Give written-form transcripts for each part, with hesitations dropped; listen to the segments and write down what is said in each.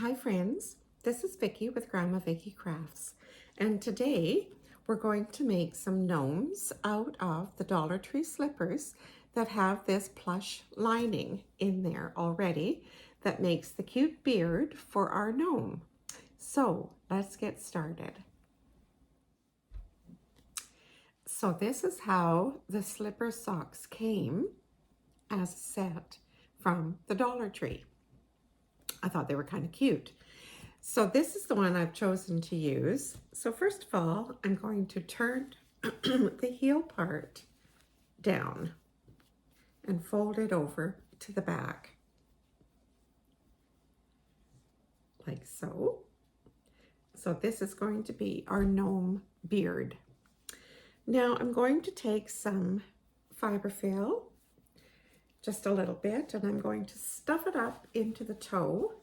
Hi friends, this is Vicki with Grandma Vicki Crafts, and today we're going to make some gnomes out of the Dollar Tree slippers that have this plush lining in there already that makes the cute beard for our gnome. So let's get started. So this is how the slipper socks came as a set from the Dollar Tree. I thought they were kind of cute. So this is the one I've chosen to use. So first of all, I'm going to turn the heel part down and fold it over to the back, like so. So this is going to be our gnome beard. Now I'm going to take some fiberfill, just a little bit, and I'm going to stuff it up into the toe.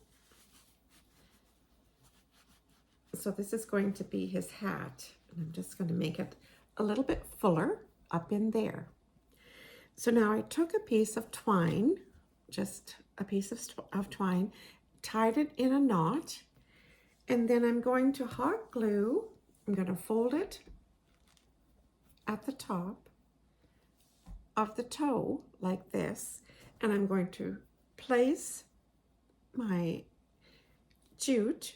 So this is going to be his hat, and I'm just going to make it a little bit fuller up in there. So now I took a piece of twine, just a piece of twine, tied it in a knot, and then I'm going to hot glue. I'm going to fold it at the top of the toe like this, and I'm going to place my jute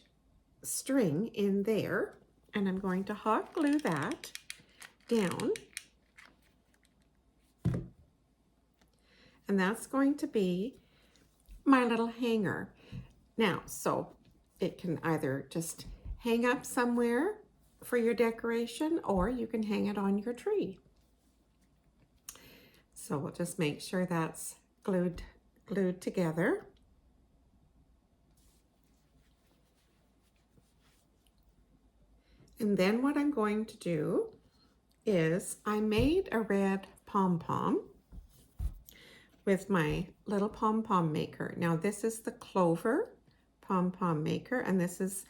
string in there, and I'm going to hot glue that down, and that's going to be my little hanger. Now, so it can either just hang up somewhere for your decoration, or you can hang it on your tree. So we'll just make sure that's glued together. And then what I'm going to do is I made a red pom-pom with my little pom-pom maker. Now this is the clover pom-pom maker, and this is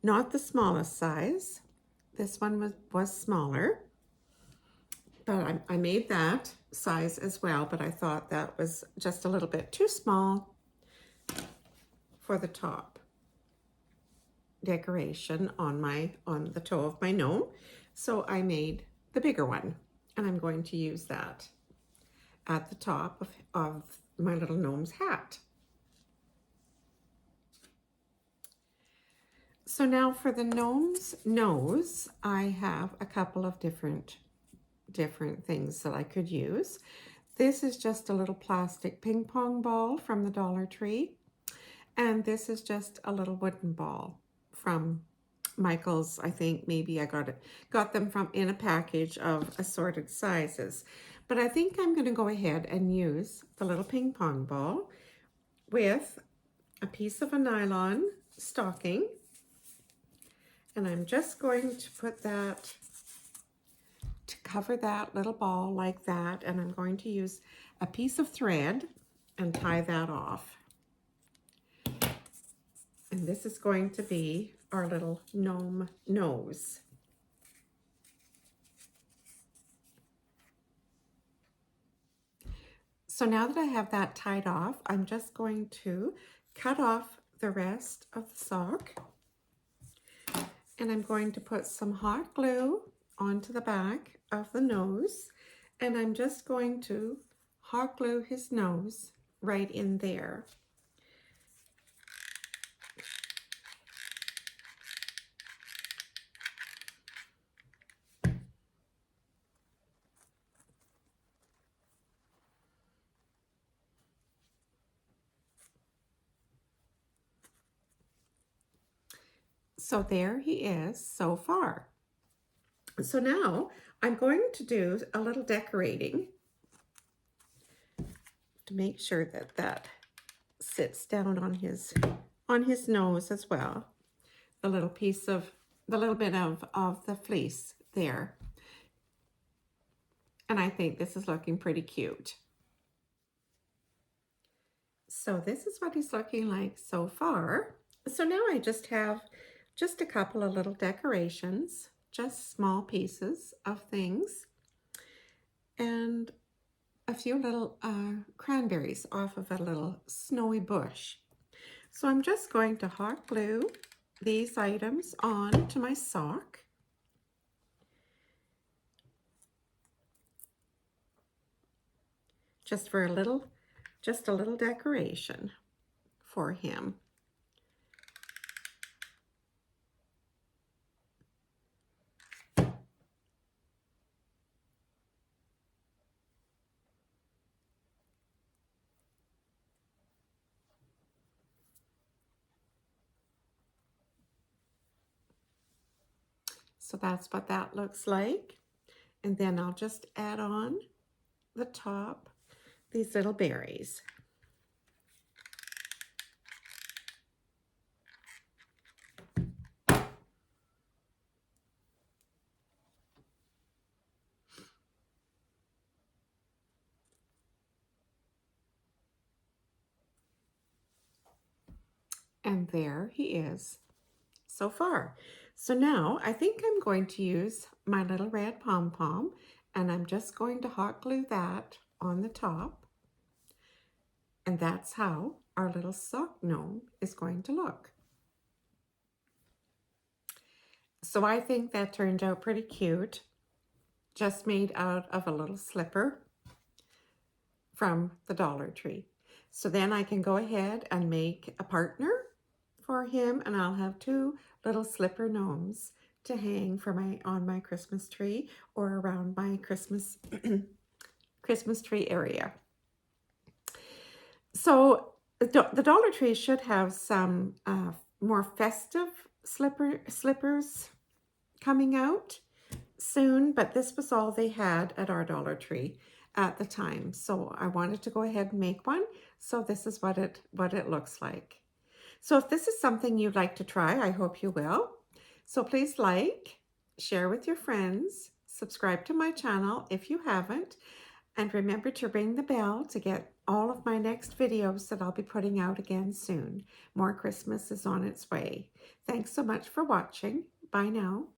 not the smallest size. This one was smaller, but I made that size as well, but I thought that was just a little bit too small for the top decoration on the toe of my gnome. So I made the bigger one, and I'm going to use that at the top of my little gnome's hat. So now for the gnome's nose, I have a couple of different things that I could use. This is just a little plastic ping pong ball from the Dollar Tree, and this is just a little wooden ball from Michael's. I think maybe I got them from in a package of assorted sizes. But I think I'm going to go ahead and use the little ping pong ball with a piece of a nylon stocking, and I'm just going to put that to cover that little ball like that, and I'm going to use a piece of thread and tie that off. And this is going to be our little gnome nose. So now that I have that tied off, I'm just going to cut off the rest of the sock, and I'm going to put some hot glue onto the back of the nose, and I'm just going to hot glue his nose right in there. So there he is so far. So now I'm going to do a little decorating to make sure that that sits down on his nose as well. The little bit of the fleece there. And I think this is looking pretty cute. So this is what he's looking like so far. So now I just have just a couple of little decorations, just small pieces of things, and a few little cranberries off of a little snowy bush. So I'm just going to hot glue these items on to my sock. Just for a little decoration for him. So that's what that looks like. And then I'll just add on the top these little berries. And there he is so far. So now I think I'm going to use my little red pom-pom, and I'm just going to hot glue that on the top. And that's how our little sock gnome is going to look. So I think that turned out pretty cute, just made out of a little slipper from the Dollar Tree. So then I can go ahead and make a partner for him, and I'll have two little slipper gnomes to hang for on my Christmas tree or around my Christmas tree area. So the Dollar Tree should have some more festive slippers coming out soon, but this was all they had at our Dollar Tree at the time. So I wanted to go ahead and make one. So this is what it looks like. So if this is something you'd like to try, I hope you will. So please like, share with your friends, subscribe to my channel if you haven't, and remember to ring the bell to get all of my next videos that I'll be putting out again soon. More Christmas is on its way. Thanks so much for watching. Bye now.